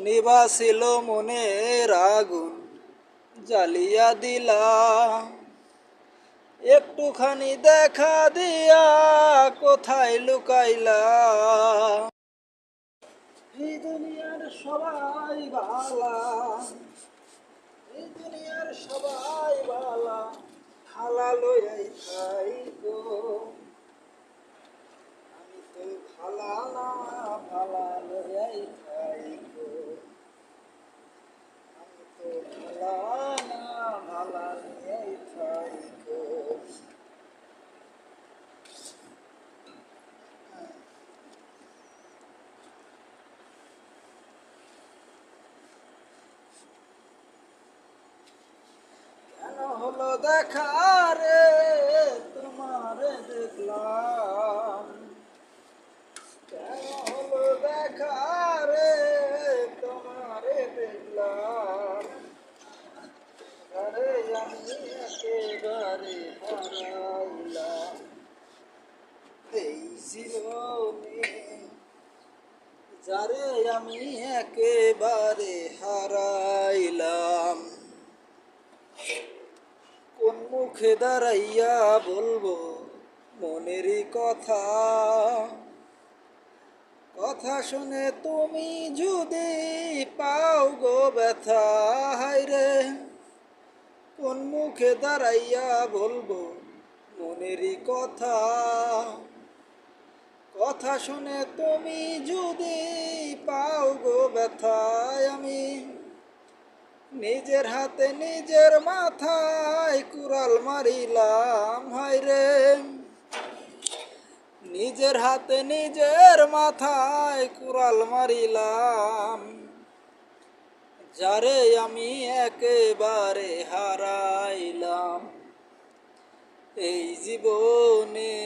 নিবাসিল মনের আগুন জ্বালিয়া দিলা, একটুখানি দেখা দিয়া কোথায় লুকাইলা। এই দুনিয়ার সবাই বালা, এই দুনিয়ার সবাই বালা, খালা লইয়াই খাই গো। আমি তো খালা না, ভালা লইয়াই খাই গো। আমি তো খালা না, ভালা লইয়াই খাই গো। কেন হলো দেখা রে, তোমারে দেখলাম। কেন হলো দেখা রে, তোমারে দেখলাম। আরে আমি একেবারে হারাইলাম এই জীবনে, যারে আমি একেবারে হারাইলাম। কোন মুখে দাঁড়াইয়া বলবো মনেরই কথা, কথা শুনে তুমি যদি পাও গো ব্যথা। হায়রে কোন মুখে দাঁড়াইয়া বলবো মনেরই কথা, কথা শুনে তুমি যদি পাও গো ব্যথায়। আমি নিজের হাতে নিজের মাথায় কুড়াল মারিলাম। হায়রে নিজের হাতে নিজের মাথায় কুড়াল মারিলাম, যারে আমি একেবারে হারাইলাম এই জীবনে,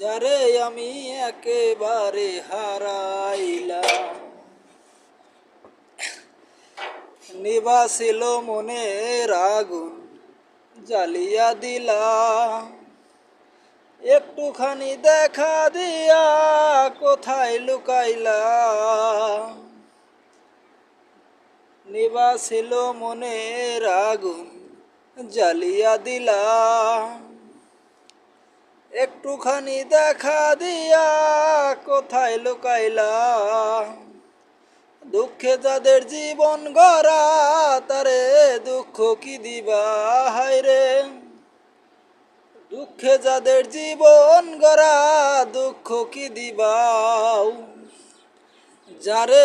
যারে আমি একেবারে হারাইলাম। নিবাসিল মনের আগুন জ্বালিয়া দিলা, একটুখানি দেখা দিয়া কোথায় লুকাইলা। নিবাসিল মনের আগুন জ্বালিয়া দিলা, একটুখানি দেখা দিয়া কোথায় লুকাইলা। দুঃখে যাদের জীবন গড়া, তারে দুঃখ কি দিবা। হায়রে দুঃখে যাদের জীবন গড়া, দুঃখ কি দিবা। যারে